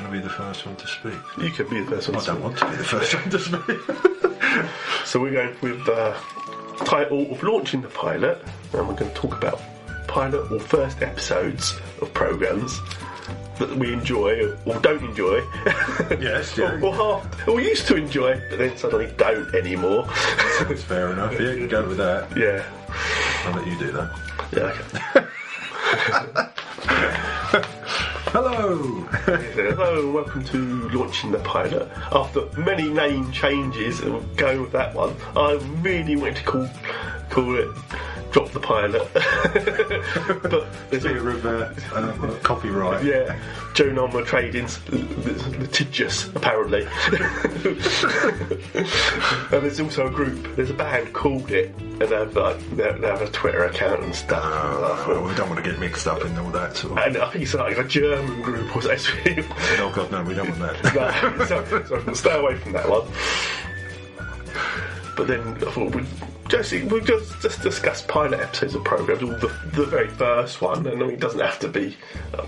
to be the first one to speak? You can be the first one to speak. I don't want to be the first one to speak. So we're going with the title of launching the pilot, and we're going to talk about pilot or first episodes of programmes that we enjoy or don't enjoy. Yes, yeah. or used to enjoy, but then suddenly don't anymore. That's fair enough. Yeah, you can go with that. Yeah. I'll let you do that. Yeah, okay. Hello! Hello, and welcome to Launching the Pilot. After many name changes, and we'll go with that one, I really wanted to call it Drop the Pilot. But there's fear of copyright. Yeah, Joe Norma Trading's litigious, apparently. And there's also a group, there's a band called it, and they have a Twitter account and stuff. Well, we don't want to get mixed up in all that sort of... And I think it's like a German group or something. Oh God, no, we don't want that. No, so we'll stay away from that one. But then I thought we'd just discuss pilot episodes of programmes, or the very first one, and it doesn't have to be.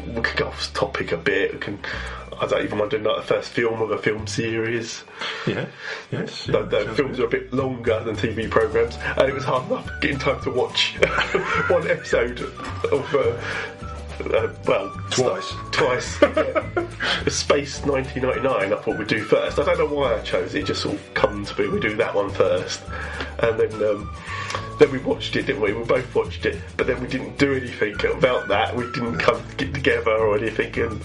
We can go off topic a bit. I don't even mind doing like the first film of a film series. Yeah, yes. The films are a bit longer than TV programmes, and it was hard enough getting time to watch one episode of. Twice. Yeah. Space 1999 I thought we'd do first. I don't know why I chose it. It just sort of come to be we do that one first, and then we watched it, didn't we? We both watched it, but then we didn't do anything about that. We didn't get together or anything, and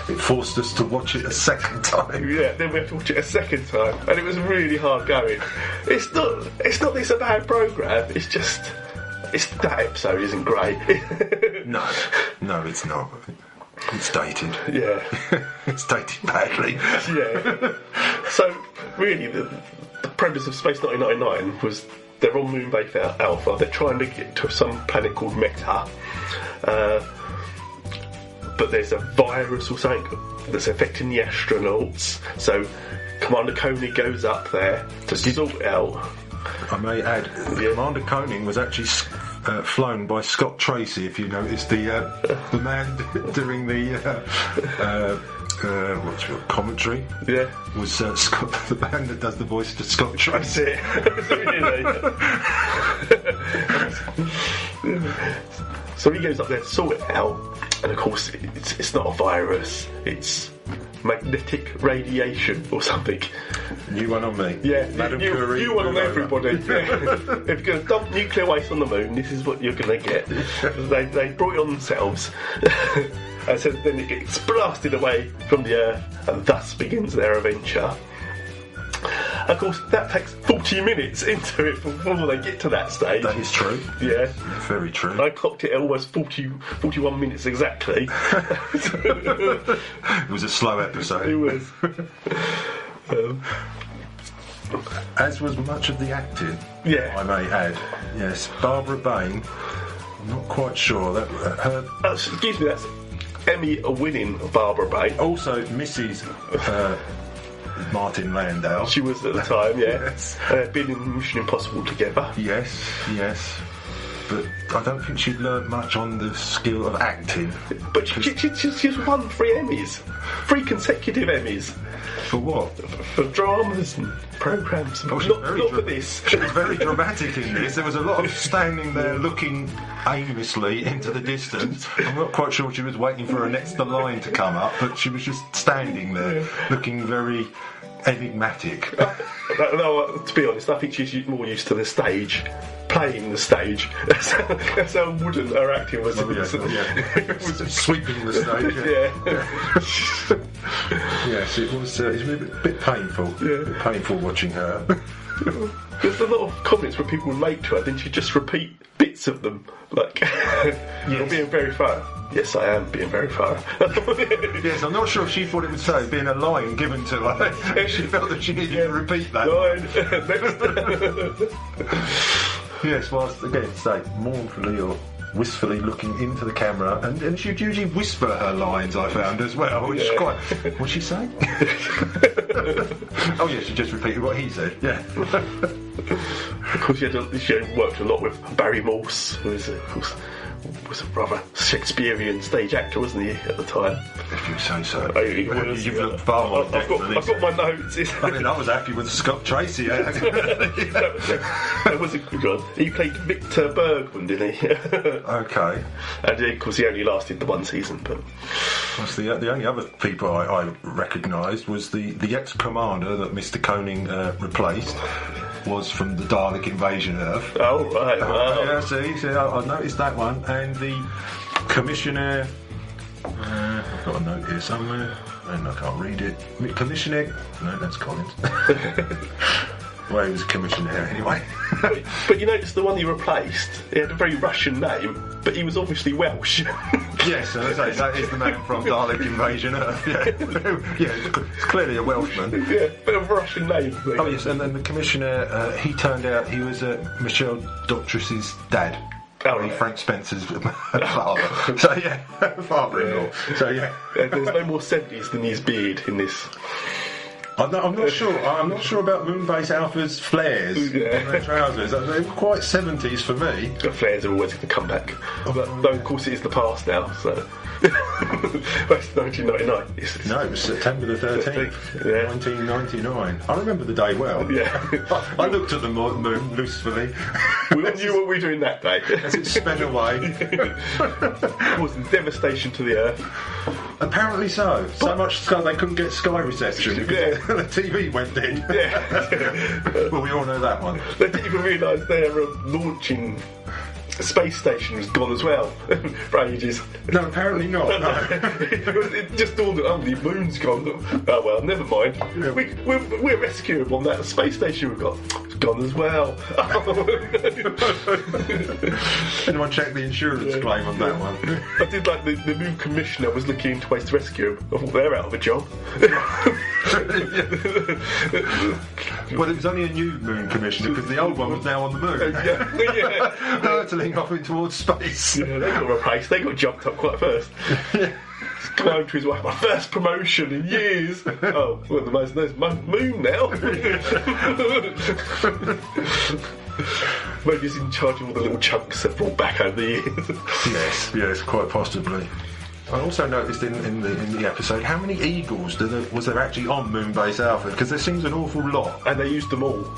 it forced us to watch it a second time. Yeah, then we have to watch it a second time, and it was really hard going. It's not this a bad programme, it's just that episode isn't great. No, it's not. It's dated. Yeah. It's dated badly. Yeah. So, really, the premise of Space 1999 was they're on Moonbase Alpha, they're trying to get to some planet called Meta, but there's a virus or something that's affecting the astronauts, so Commander Koenig goes up there to sort it out. I may add, Commander Koenig was actually flown by Scott Tracy, if you noticed, the man doing the what's your commentary? Yeah, was Scott, the man that does the voice to Scott Tracy. So he goes up there to sort it out, and of course it's not a virus, it's magnetic radiation or something. New one on me. Yeah, Madame new one on everybody. Yeah. If you're going to dump nuclear waste on the moon, this is what you're going to get. They brought it on themselves. And so then it gets blasted away from the Earth, and thus begins their adventure. Of course, that takes 40 minutes into it before they get to that stage. That is true. Yeah. Very true. I clocked it at almost 41 minutes exactly. It was a slow episode. It was. As was much of the acting, yeah, I may add. Yes, Barbara Bain, I'm not quite sure. That her... excuse me, that's Emmy-winning Barbara Bain. Also, Mrs. Martin Landau. She was at the time, yeah. Yes. Been in Mission Impossible together. Yes. But I don't think she'd learnt much on the skill of acting. But she's won 3 Emmys. 3 consecutive Emmys. For what? For dramas and programmes. Oh, not for this. She was very dramatic in this. There was a lot of standing there looking aimlessly into the distance. I'm not quite sure she was waiting for her next line to come up, but she was just standing there looking very enigmatic. No, to be honest, I think she's more used to the stage, playing the stage. That's how wooden her acting was. Sweeping the stage. Yes, it was a bit painful. Yeah. A bit painful watching her. There's a lot of comments where people relate to her, then she just repeat bits of them, like, you're being very thorough. Yes, I am being very thorough. Yes, I'm not sure if she thought it would say being a line given to her. She felt that she needed to repeat that. Yes, whilst, again, say, mournfully or wistfully looking into the camera, and she'd usually whisper her lines, I found, as well, which is quite... What'd she say? Oh yeah, she just repeated what he said. Yeah. Of course, she worked a lot with Barry Morse, who is, of course, was a rather Shakespearean stage actor, wasn't he, at the time? If you say so. He was, You've looked far more I've got my notes. I mean, I was happy with Scott Tracy. That was a good one. He played Victor Bergman, didn't he? Okay. And of course, he only lasted the one season. But The only other people I recognised was the ex-commander that Mr. Koenig replaced was from the Dalek Invasion Earth. Oh, right. Wow. Yeah, see, I noticed that one. And the Commissioner... I've got a note here somewhere, and I can't read it. Commissioner... No, that's Collins. Well, he was a commissioner anyway. But you notice the one he replaced, he had a very Russian name, but he was obviously Welsh. Yes, that is the man from Dalek Invasion Earth. Yeah, it's clearly a Welshman. Yeah, but a Russian name. Oh yes, and then the commissioner, he turned out he was Michelle Doctress's dad. Oh, right. Frank Spencer's father. So yeah, father-in-law. So yeah. There's no more 70s than his beard in this. I'm not sure. I'm not sure about Moonbase Alpha's flares on their trousers. They were quite 70s for me. The flares are always going to come back. Though, of course, it is the past now, so... That's 1999. No, it was September the 13th, 1999. I remember the day well. Yeah. I looked at the moon lucefully. We all knew what we were doing that day. As it sped away. It was devastation to the Earth. Apparently so. So much so they couldn't get Sky reception because the TV went dead. Yeah. Well, we all know that one. They didn't even realise their launching space station was gone as well for ages. No, apparently not. No. It just dawned on the moon's gone. Oh well, never mind. Yeah. We're rescuing on that space station we've got. It's gone as well. Anyone check the insurance claim on that one? I did like the new commissioner was looking into ways to rescue them. I thought they're out of a job. Well, it was only a new moon commissioner because the old one was now on the moon. Hurtling off in towards space. Yeah, they got replaced. They got jumped up quite first. Climbed to his wife. My first promotion in years. Oh, well, there's moon now. Maybe he's in charge of all the little chunks that brought back over the years. Yes, quite possibly. I also noticed in the episode how many eagles was there actually on Moonbase Alpha, because there seems an awful lot. And they used them all.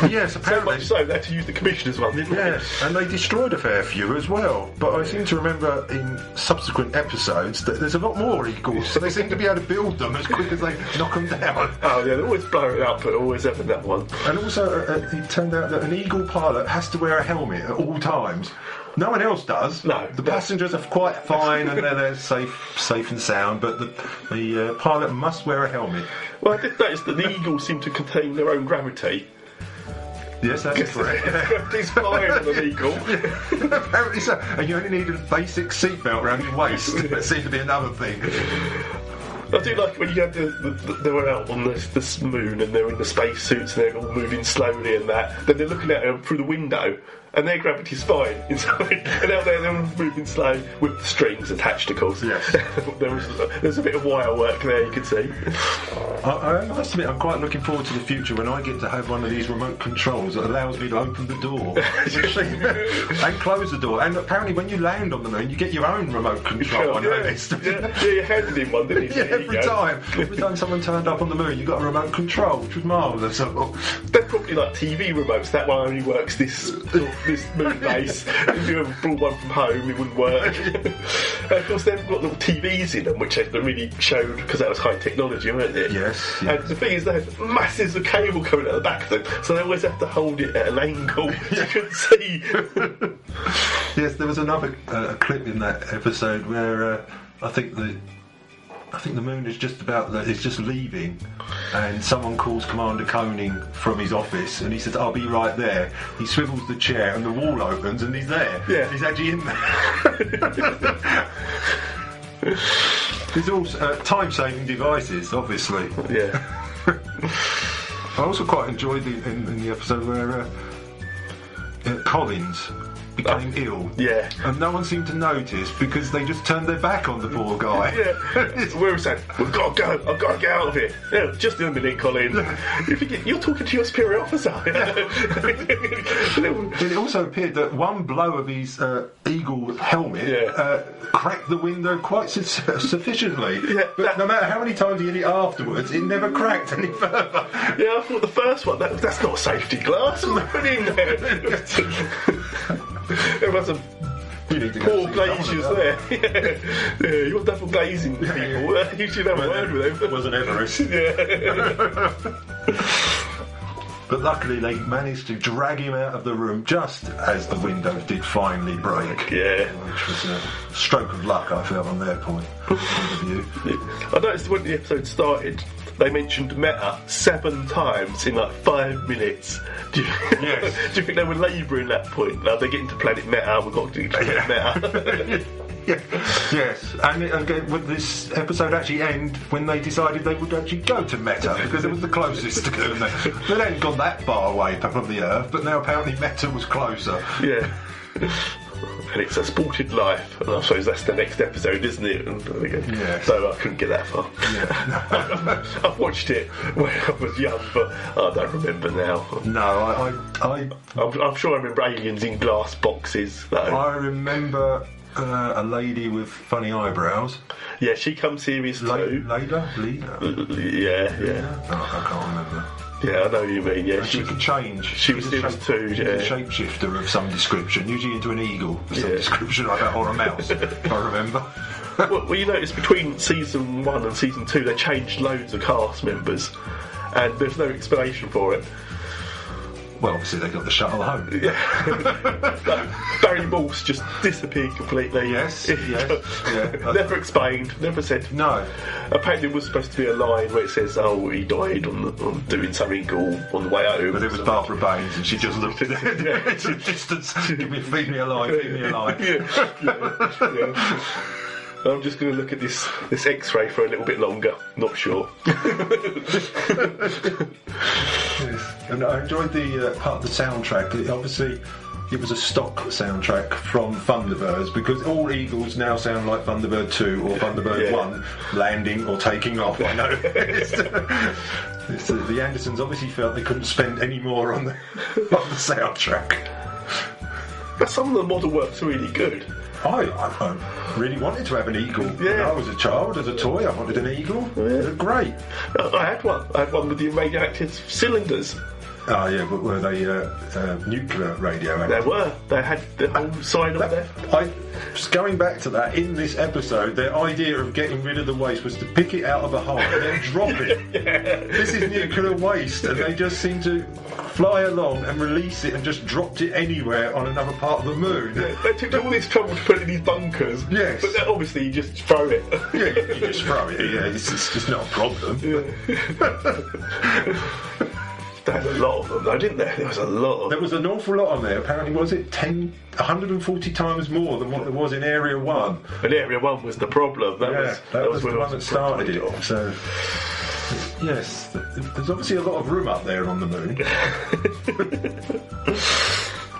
Yes, apparently. So much so, they had to use the commissioner's one, didn't they? Yes, and they destroyed a fair few as well. But I seem to remember in subsequent episodes that there's a lot more eagles, so they seem to be able to build them as quick as they knock them down. Oh yeah, they're always blowing up, but always having that one. And also, it turned out that an eagle pilot has to wear a helmet at all times. No one else does. No. The passengers are quite fine and they're safe and sound, but the pilot must wear a helmet. Well, I did notice that the eagles seem to contain their own gravity. Yes, that's correct. Gravity's fine on an eagle. Apparently so. And you only need a basic seatbelt around your waist. That seems to be another thing. I do like when you had they were out on this moon and they're in the space suits and they're all moving slowly and that. Then they're looking at them through the window and their gravity's fine inside. And out there they're all moving slow with the strings attached, of course. Yes. There's a bit of wire work there, you can see. I must admit, I'm quite looking forward to the future when I get to have one of these remote controls that allows me to open the door and close the door. And apparently when you land on the moon, you get your own remote control. I noticed. Yeah, you handed him one, didn't you? Yeah, every time someone turned up on the moon, you got a remote control, which was marvellous. They're probably like TV remotes. That one only works this moon base. If you ever brought one from home, it wouldn't work. Of course, they've got little TVs in them, which they really showed because that was high technology, weren't it? Yes. And the thing is, they had masses of cable coming out the back of them, so they always have to hold it at an angle so you couldn't see. Yes, there was another clip in that episode where I think the moon is just leaving, and someone calls Commander Koenig from his office, and he says, "I'll be right there." He swivels the chair, and the wall opens, and he's there. Yeah, he's actually in there. There's also time-saving devices, obviously. Yeah. I also quite enjoyed in the episode where Collins became ill. Yeah. And no one seemed to notice because they just turned their back on the poor guy. Yeah. We were saying, we've got to go, I've got to get out of here. Yeah, just in a minute, Colin. You're talking to your superior officer. It also appeared that one blow of his eagle helmet cracked the window quite sufficiently. Yeah, but no matter how many times he hit it afterwards, it never cracked any further. Yeah, I thought the first one, that's not safety glass. Put it in there. There was some poor glaziers there. Yeah, you're double glazing people. You should have a word with them. It wasn't Everest. Yeah. But luckily they managed to drag him out of the room just as the windows did finally break. Yeah. Which was a stroke of luck, I felt, on their point of view. I noticed when the episode started, they mentioned Meta 7 times in like 5 minutes. Do you think they were labouring that point? Now they're getting to Planet Meta, we've got to get to Planet Meta. Yes, and again, would this episode actually end when they decided they would actually go to Meta because it was the closest to them. They hadn't gone that far away from the Earth, but now apparently Meta was closer. Yeah. And it's a sported life, and I suppose that's the next episode, isn't it? And so I couldn't get that far. Yeah. I've watched it when I was young, but I don't remember now. No, I'm sure I remember aliens in glass boxes, though. I remember a lady with funny eyebrows. Yeah, she comes series 2. Leda? Yeah. Oh, I can't remember. Yeah, I know what you mean. Yeah, she could change. She was series 2. She was a shapeshifter of some description, usually into an eagle of some description, like that, or a mouse. If I remember. Well, you notice between season 1 and season 2, they changed loads of cast members, and there's no explanation for it. Well, obviously they got the shuttle home. Barry Morse just disappeared completely. Yes. Never explained, never said. No. Apparently it was supposed to be a line where it says, oh, he died on doing something on the way home. But it was Barbara Baines and she just looked at it at a distance. Feed me alive, feed me alive. Yeah. I'm just going to look at this X-ray for a little bit longer. Not sure. Yes. And I enjoyed the part of the soundtrack. Obviously, it was a stock soundtrack from Thunderbirds because all Eagles now sound like Thunderbird 2 or Thunderbird 1 landing or taking off. I know. The Andersons obviously felt they couldn't spend any more on the soundtrack. But some of the model work's really good. I really wanted to have an eagle. When I was a child, as a toy, I wanted an eagle. Yeah. They're great. I had one. I had one with the radioactive cylinders. Oh, yeah, but were they nuclear radioactive? They were. They had the whole side on there. Just going back to that, in this episode, their idea of getting rid of the waste was to pick it out of a hole and then drop it. This is nuclear waste, and they just seem to fly along and release it and just dropped it anywhere on another part of the moon. Yeah, they took all this trouble to put it in these bunkers. Yes. But then obviously you just throw it. Yeah, you just throw it. Yeah, it's just not a problem. Yeah. They had a lot of them though, didn't there? There was a lot of them. There was an awful lot on there. Apparently, was it 140 times more than what there was in Area 1? And Area 1 was the problem. That was the one that started it. So, yes, there's obviously a lot of room up there on the moon.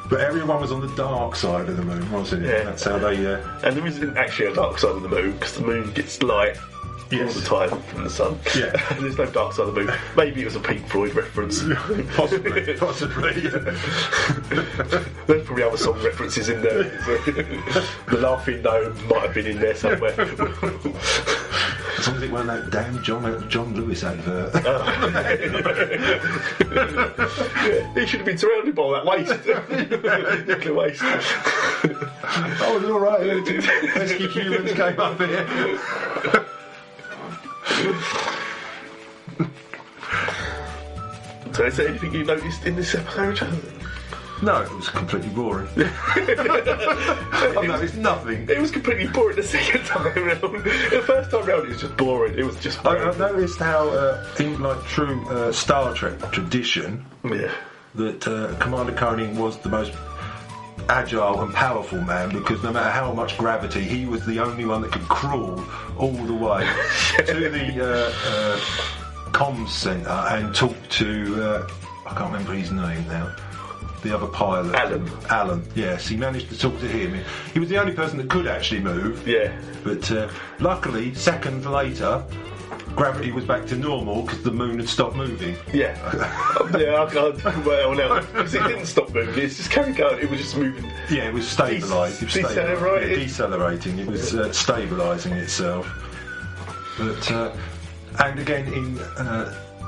But Area 1 was on the dark side of the moon, wasn't it? Yeah. That's how they... And there isn't actually a dark side of the moon, because the moon gets light all the time from the sun. Yeah. There's no dark side of the moon. Maybe it was a Pink Floyd reference. Possibly. There's probably other song references in there. The Laughing Gnome might have been in there somewhere. As long as it weren't that damn John Lewis advert. He should have been surrounded by all that waste. Nuclear waste. Oh, it's alright. Pesky humans came up here. So is there anything you noticed in this episode? No, it was completely boring. I noticed nothing. It was completely boring the second time round. The first time round it was just boring. It was just boring. I noticed how, in like true Star Trek tradition, that Commander Koenig was the most agile and powerful man, because no matter how much gravity, he was the only one that could crawl all the way to the comms centre and talk to I can't remember his name now, the other pilot? Alan, yes. He managed to talk to him. He was the only person that could actually move. Yeah. But luckily, seconds later, gravity was back to normal because the moon had stopped moving. Yeah. Yeah, I can't talk about that one else. Because it didn't stop moving, it's just carrying on, it was just moving. Yeah, it was stabilised. Decelerating. Yeah, decelerating. It was stabilising itself. But, and again, in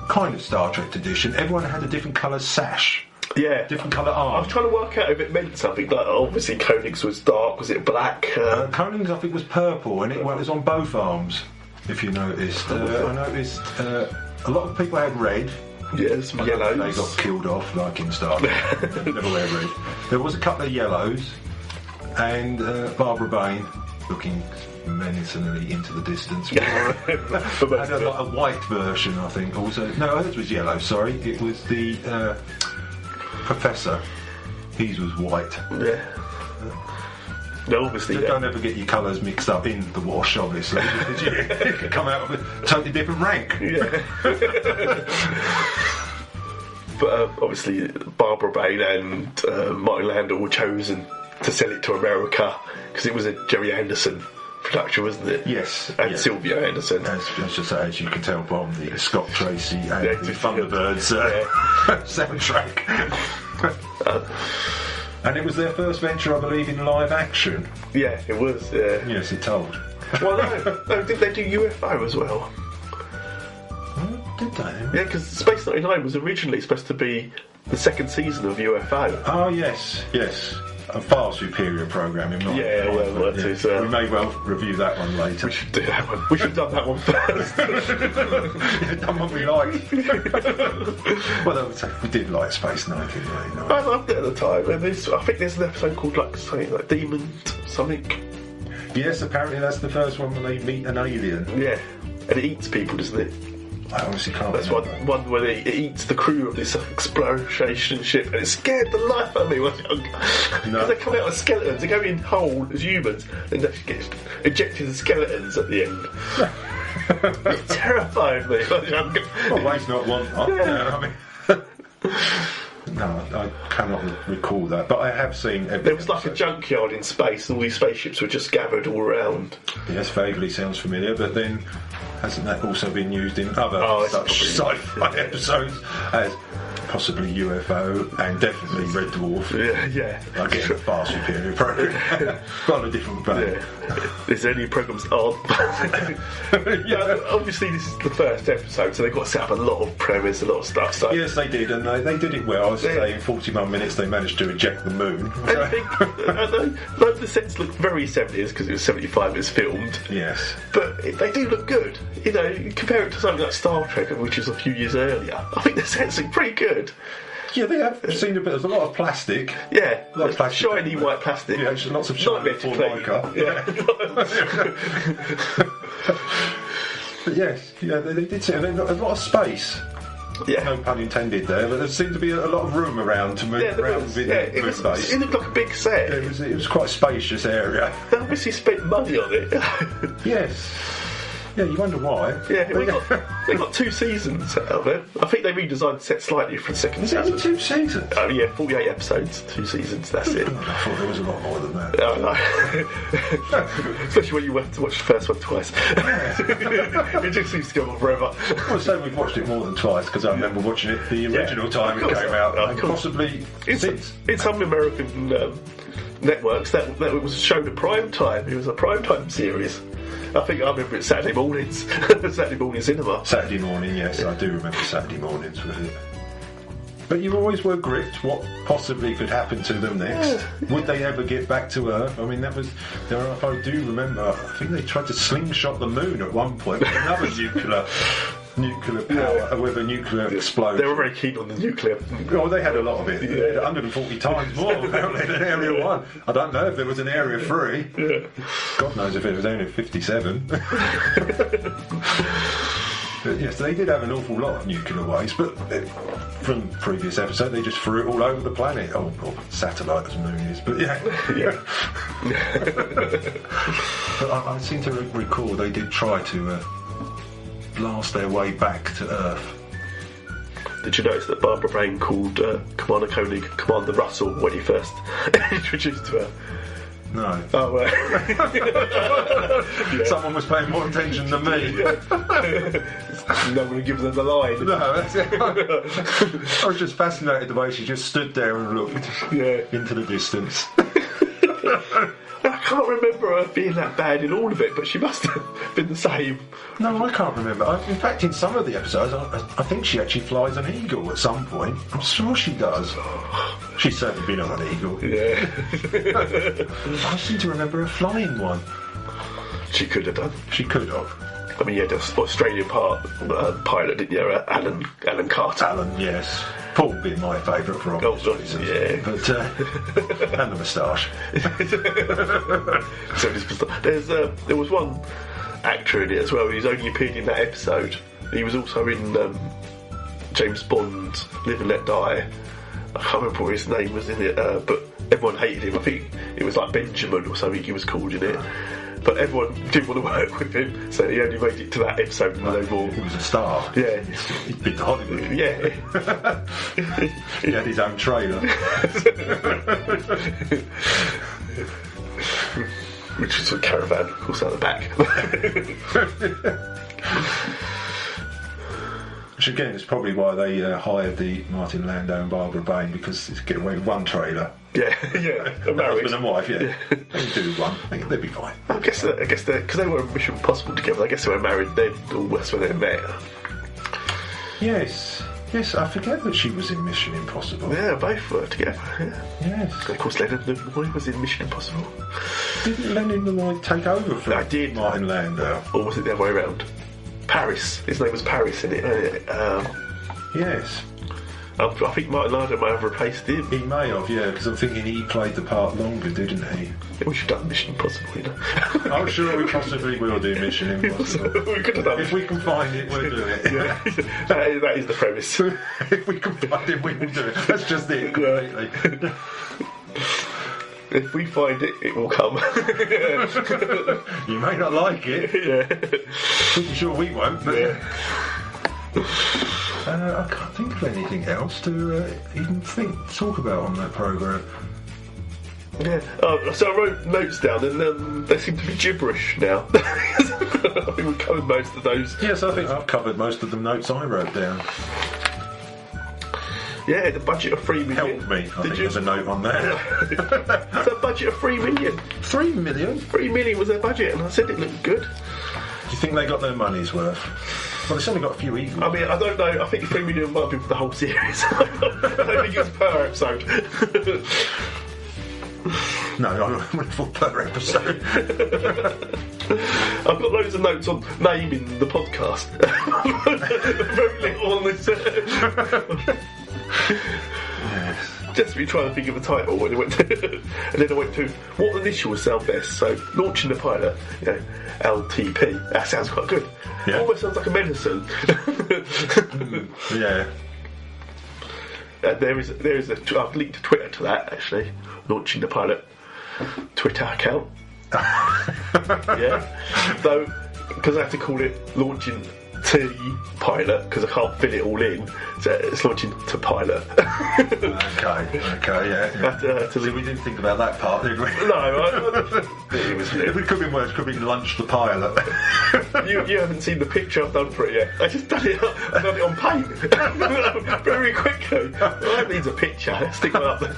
kind of Star Trek tradition, everyone had a different colour sash. Yeah. Different colour arm. I was trying to work out if it meant something. Like, obviously, Koenig's was dark, was it black? Koenig's, I think, was purple, and it was on both arms, if you noticed. I noticed a lot of people had red. Yes, yellows. They got killed off, like in Star Trek. Never wear red. There was a couple of yellows, and Barbara Bain, looking menacingly into the distance. Had a white version, I think. Also, no, hers was yellow. Sorry, it was the Professor. His was white. Yeah. No, obviously. So don't ever get your colours mixed up in the wash, obviously, because you could come out with a totally different rank. Yeah. But obviously, Barbara Bain and Martin Landau were chosen to sell it to America because it was a Jerry Anderson production, wasn't it? Yes. And Sylvia Anderson. As you can tell from the Scott Tracy and the Thunderbirds soundtrack. And it was their first venture, I believe, in live action. Yeah, it was. Yeah. Yes, it told. Well, no, did they do UFO as well? Did they? Yeah, because Space 99 was originally supposed to be the second season of UFO. Oh, yes. A far superior programme in my Yeah. We may well review that one later. We should do that one. We should have done that one first. Done what we liked. Well, we did like Space 1999. I loved it at the time. And I think there's an episode called something like Demon something. Yes, apparently that's the first one when they meet an alien. Yeah, and it eats people, doesn't it? I honestly can't. That's one where it eats the crew of this exploration ship, and it scared the life out of me when I was young. Because they come out as skeletons, they go in whole as humans, and they get ejected as skeletons at the end. It terrified me when I was young. Well, Wade's not one. Yeah. No, I cannot recall that, but I have seen. There was like a junkyard in space, and all these spaceships were just gathered all around. Yes, vaguely sounds familiar, but then hasn't that also been used in other such sci-fi episodes as possibly UFO and definitely Red Dwarf? Yeah. Again, a far superior program. Quite a different vein. Yeah. Is there any programs yeah, obviously this is the first episode, so they've got to set up a lot of premise, a lot of stuff. So. Yes, they did, and they did it well. I was saying in 41 minutes they managed to eject the moon. And I think the sets look very 70s because it was 75 it's filmed. Yes. But they do look good. You know, compare it to something like Star Trek, which is a few years earlier. I think the sets look pretty good. Yeah, they have seen a bit. There's a lot of plastic. Yeah, a lot of plastic. Shiny white plastic. Yeah, lots of shiny Formica. Yeah. But yes, they did see. They've got a lot of space. Yeah. No pun intended there, but there seemed to be a lot of room around to move around within space. It looked like a big set. It was quite a spacious area. They obviously spent money on it. Yes. Yeah, you wonder why. Yeah, they got 2 seasons out of it. I think they redesigned the set slightly for the second season. Is it 2 seasons? Oh, yeah, 48 episodes, 2 seasons, that's it. God, I thought there was a lot more than that. Oh, no. Especially when you went to watch the first one twice. It just seems to go on forever. Well, so we've watched it more than twice because I remember watching it the original time it came out, and possibly since. In some American networks, that was shown at prime time. It was a prime time series. I remember it Saturday mornings. Saturday morning cinema. Saturday morning, yes, I do remember Saturday mornings with it. But you always were gripped what possibly could happen to them next. Yeah. Would they ever get back to Earth? I mean, if I do remember, I think they tried to slingshot the moon at one point with another nuclear power, with a nuclear explosion. They were very keen on the nuclear. Oh, they had a lot of it. They had 140 times more apparently than Area 1. I don't know if there was an Area 3. Yeah. God knows if it was only 57. But yes, they did have an awful lot of nuclear waste, but from previous episode they just threw it all over the planet. Oh, satellite as moon is, but yeah. But I seem to recall they did try to blast their way back to Earth. did you notice that Barbara Brain called Commander Koenig Commander Russell when he first introduced to her? No. Oh, yeah. Someone was paying more attention than me. No one gives her the line. No, that's it. I was just fascinated the way she just stood there and looked into the distance. I can't remember her being that bad in all of it, but she must have been the same. No, I can't remember. In fact, in some of the episodes, I think she actually flies an eagle at some point. I'm sure she does. She's certainly been on an eagle. Yeah. I seem to remember her flying one. She could have done. She could have. I mean, you had the Australian pilot, didn't you? Alan Carter. Alan, yes. Paul being my favourite for obvious reasons. Yeah. But, and the moustache. So there was one actor in it as well. He's only appeared in that episode. He was also in James Bond's Live and Let Die. I can't remember what his name was in it, but everyone hated him. I think it was like Benjamin or something he was called in it. But everyone didn't want to work with him, so he only made it to that episode and no more. He was a star. Yeah. He'd been to Hollywood. Yeah. He had his own trailer. Which was a caravan, of course, out the back. Which again is probably why they hired the Martin Landau and Barbara Bain, because it's getting away with one trailer. Yeah. Husband and wife, yeah. They can do one. I think they'd be fine. I guess because they were in Mission Impossible together. I guess they were married then, or that's when they met. Yes, I forget that she was in Mission Impossible. Yeah, both were together. Yeah. Yes. And of course, Leonard Nimoy was in Mission Impossible. Didn't Leonard Nimoy take over for Martin Landau? Or was it the other way around? Paris. His name was Paris in it. Yes. I think Martin Landau may have replaced him. He may have, yeah, because I'm thinking he played the part longer, didn't he? We should have done Mission Impossible, you know. I'm sure we possibly will do Mission Impossible. We could have done it. If we can find it, we'll do it. Yeah. that is the premise. If we can find it, we will do it. That's just it, completely. If we find it, it will come. You may not like it. Yeah. Pretty sure we won't, but... Yeah. I can't think of anything else to even talk about on that programme. Yeah. So I wrote notes down, and they seem to be gibberish now. I think we've covered most of those. Yes, I think I've covered most of the notes I wrote down. Yeah, the budget of $3 million. Help me, I think there's a note on there. It's a budget of $3 million. $3 million? $3 million was their budget, and I said it looked good. Do you think they got their money's worth? Well, it's only got a few eagles. I mean, I don't know. I think $3 million might be for the whole series. I don't think it's per episode. No, I went for per episode. I've got loads of notes on naming the podcast. Very little on this. Yes. Just me trying to think of a title when I went to, and then I went to what initials sound best. So launching the pilot, LTP. That sounds quite good. Yeah. Almost sounds like a medicine. Yeah. There is I've linked Twitter to that actually. Launching the pilot Twitter account. Yeah. Though because I have to call it launching T pilot because I can't fit it all in, so it's launching to pilot. Okay, yeah. So we didn't think about that part, did we? No, it was. If it could be worse, could be lunch the pilot. You haven't seen the picture I've done for it yet. I just done it. I've done it on paint very quickly. Well, that needs a picture. Let's stick one up there.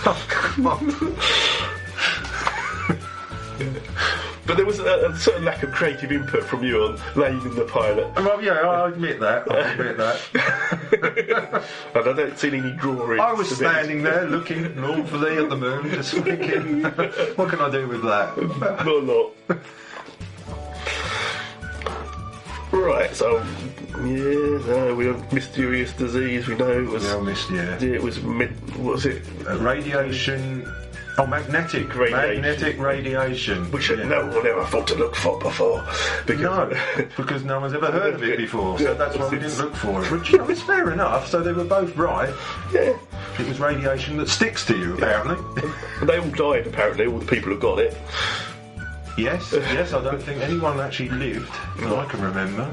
Oh, come on. But there was a certain lack of creative input from you on naming the pilot. Well, yeah, I'll admit that. And I don't see any drawings. I was standing there looking northly at the moon, just thinking, what can I do with that? Not a lot. Right, so we have mysterious disease. We know it was. Yeah, it was. What was it? Radiation. Oh, magnetic radiation. Which no one ever thought to look for before. Because no one's ever heard of it before. So that's why we didn't look for it. Which, it's fair enough. So they were both right. Yeah. It was radiation that sticks to you, apparently. And they all died, apparently, all the people who got it. Yes, I don't think anyone actually lived that I can remember.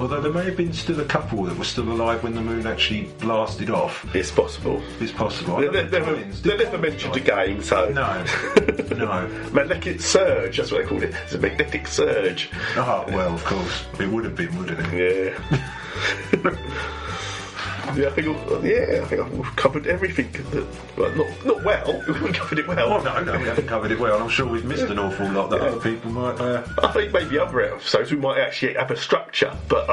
Although there may have been still a couple that were still alive when the moon actually blasted off. It's possible. It's possible. They never mentioned again, so... No. No. Magnetic surge, that's what they called it. It's a magnetic surge. Oh, well, of course. It would have been, wouldn't it? Yeah. Yeah, I think I've covered everything. Well, not well. We haven't covered it well. Well, no, we haven't covered it well. I'm sure we've missed an awful lot that other people might. I think maybe other episodes we might actually have a structure, but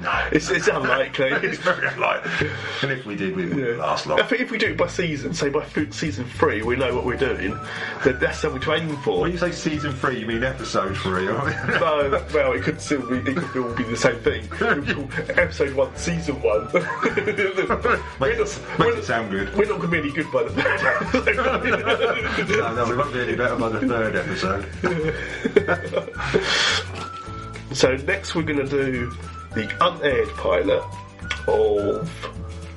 no, it's unlikely. It's very unlikely. And if we did, we wouldn't last long. I think if we do it by season, say by season 3, we know what we're doing. Then that's something to aim for. When you say season 3, you mean episode 3? No, well, it could still be. It could all be the same thing. Episode 1, season 1. Makes it sound good. We're not going to be any good by the third episode. No, we won't be any better by the 3rd episode. So next we're going to do the unaired pilot of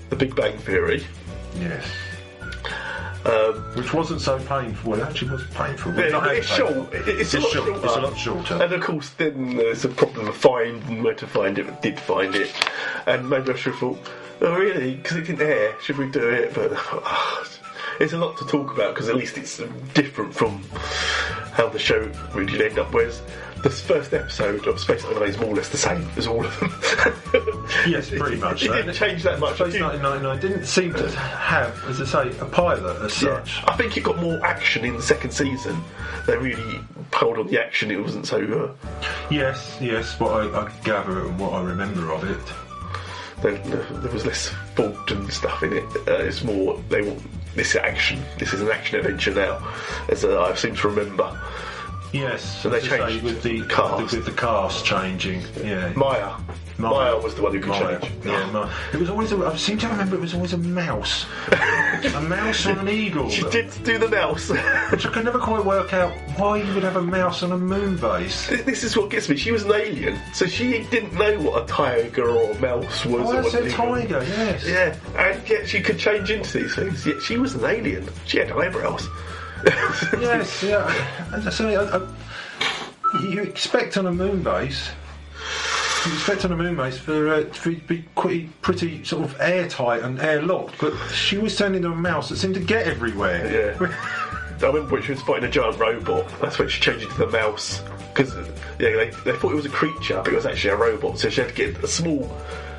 The Big Bang Theory. Yes. Which wasn't so painful. Well, it actually was painful. Yeah, it's short. It's a lot shorter. And of course, then there's a problem of finding where to find it. I did find it, and maybe I should have thought, oh really? Because it didn't air. Should we do it? But it's a lot to talk about because at least it's different from how the show really ended up. Whereas the first episode of Space 99 is more or less the same as all of them. Yes, pretty much. It didn't change that much. Space 1999 didn't seem to have, as I say, a pilot as such. I think it got more action in the second season. They really pulled on the action. It wasn't so... Yes. What I gather and what I remember of it. There was less fault and stuff in it. It's more... They want this action. This is an action adventure now, as I seem to remember. Yes, so they changed with the cast. With the cast changing. Yeah, Maya was the one who could change. Yeah, it was always. I seem to remember it was always a mouse, a mouse on an eagle. She did do the mouse, which I could never quite work out why you would have a mouse on a moon base. This is what gets me. She was an alien, so she didn't know what a tiger or a mouse was. Oh, that's a tiger. Yes. Yeah, and yet she could change into these things. Yet she was an alien. She had eyebrows. Yes, yeah. So, you expect on a moon base. You expect on a moon base for it to be pretty sort of airtight and airlocked, but she was turning into a mouse that seemed to get everywhere. Yeah. I remember when she was fighting a giant robot. That's when she changed into the mouse because they thought it was a creature, but it was actually a robot. So she had to get a small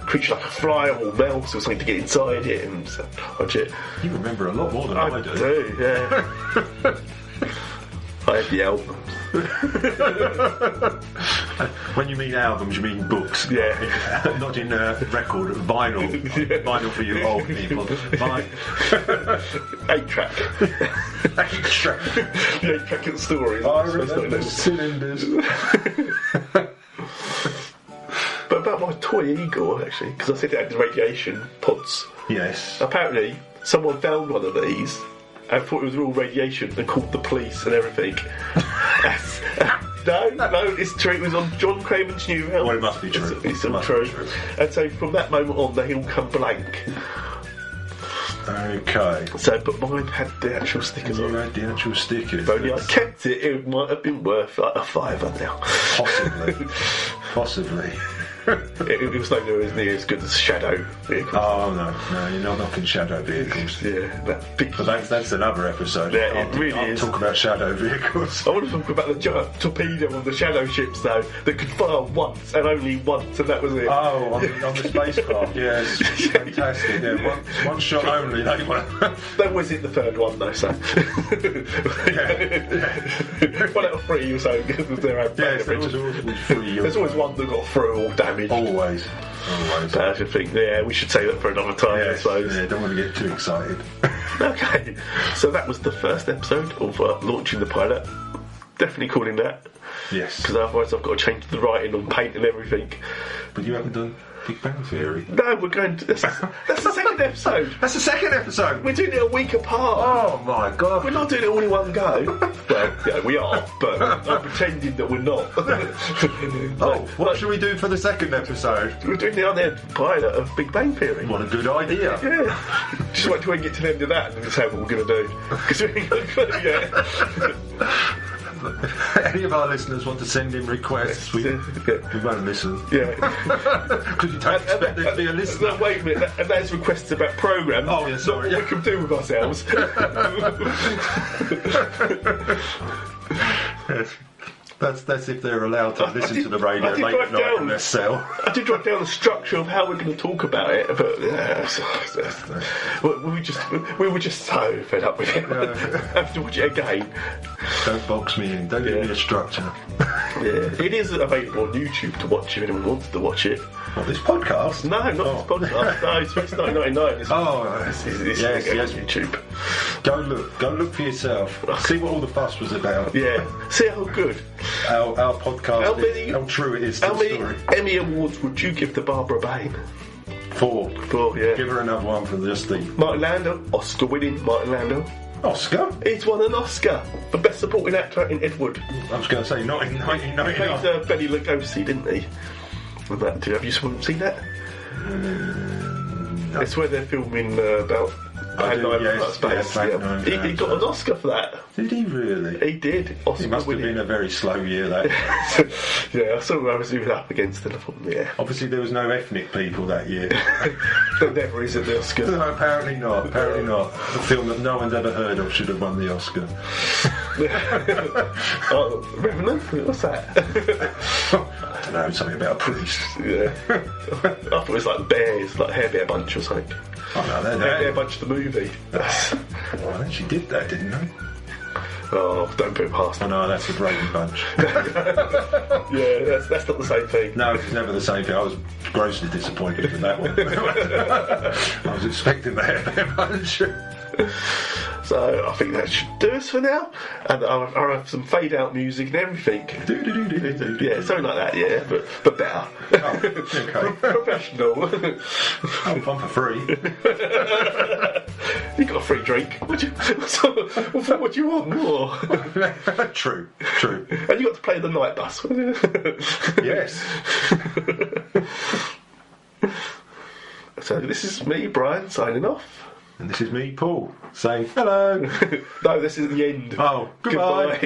creature like a fly or mouse or something to get inside it and watch it. You remember a lot more than I do. I do, yeah. I had the albums. When you mean albums, you mean books. Yeah. Not in record, vinyl. Yeah. Vinyl for you old people. 8-track. 8-track. The 8-track stories. I remember cylinders. But about my toy eagle, actually, because I said it had the radiation pods. Yes. Apparently, someone found one of these and thought it was real radiation and called the police and everything. No, it's true. It was on John Craven's new album. Well, it must be true. It's all true. And so from that moment on, they all come blank. Okay. So, but mine had the actual stickers on. You had the actual stickers. If only I kept it, it might have been worth like a £5 now. Possibly. It was nowhere near as good as Shadow vehicles. Oh no, you're not knocking Shadow vehicles. Yeah, that big. But that's another episode. Yeah, it really is. Talk about Shadow vehicles. I want to talk about the giant torpedo on the Shadow ships, though, that could fire once and only once, and that was it. Oh, on the spacecraft, yes, fantastic. Yeah, one shot only. They were. That was it. The third one, though. So. Yeah. 1 out of 3 or so. Because there was always 3. There's always one that got through all damage. Always. But I should think, we should say that for another time, I suppose. Yeah, don't want to get too excited. Okay, so that was the first episode of launching the pilot. Definitely calling that. Yes. Because otherwise I've got to change the writing and paint and everything. But you haven't done Big Bang Theory. No, we're going to... That's the second episode. That's the second episode. We're doing it a week apart. Oh, my God. We're not doing it all in one go. Well, yeah, we are, but I'm pretending that we're not. What should we do for the second episode? We're doing the unaired pilot of Big Bang Theory. What a good idea. Yeah. Just wait till we get to the end of that and then decide what we're going to do. Because we ain't got a clue yet. Any of our listeners want to send in requests, we won't listen. Yeah. Because you don't expect there to be a listener. No, wait a minute, and that's requests about programmes. Oh, yeah, sorry. Not what we can do with ourselves. Yes. That's if they're allowed to listen to the radio late at night in their cell. I did write down the structure of how we're going to talk about it, but we were just so fed up with it. I have to watch it again. Don't box me in. Don't give me a structure. Yeah, it is available on YouTube to watch if anyone wants to watch it. What, this podcast? No, not this podcast. No, it's 1999. It's yes. on YouTube. Go look for yourself. See what all the fuss was about. Yeah, see how good our podcast is, how true it is to the story. How many Emmy Awards would you give to Barbara Bain? 4. 4, yeah. Give her another one for just the... Martin Landau, Oscar-winning Martin Landau. Oscar? He's won an Oscar for Best Supporting Actor in Ed Wood. I was going to say, not in 1999. He played Benny Lugosi, didn't he? Have you seen that? No. It's where they're filming about... Space. Yeah. He got an Oscar for that. Did he really? He did. Oscar it must have been a very slow year, that. Yeah, I saw I was moving up against it. I thought, yeah. Obviously, there was no ethnic people that year. There never is at the Oscars. No, apparently not. Apparently not. A film that no one's ever heard of should have won the Oscar. Revenant? What's that? I don't know, something about a priest. Yeah. I thought it was like Bears, like Hair Bear Bunch or something. Oh no, Hair Bear Bunch the movie. Well, I actually did that, didn't I? Oh, don't put it past me. Oh no, that's the Brady Bunch. Yeah, that's not the same thing. No, it's never the same thing. I was grossly disappointed with that one. I was expecting the Hair Bear Bunch. So I think that should do us for now. And I'll have some fade out music and everything. Yeah, something like that, yeah, but better. Oh, okay. Professional. Oh, one for free. You got a free drink. What do you want more? True. And you got to play the night bus. Yes. So this is me, Brian, signing off. And this is me, Paul, saying hello. No, this is the end. Oh, goodbye.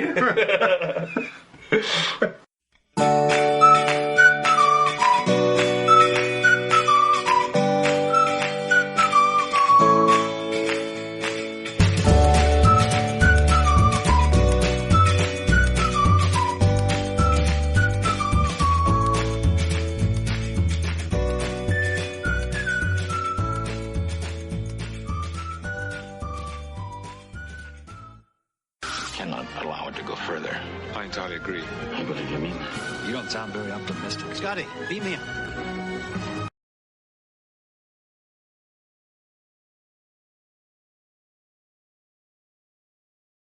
Cannot allow it to go further. I entirely agree. I believe you mean that. You don't sound very optimistic. Scotty, beat me up.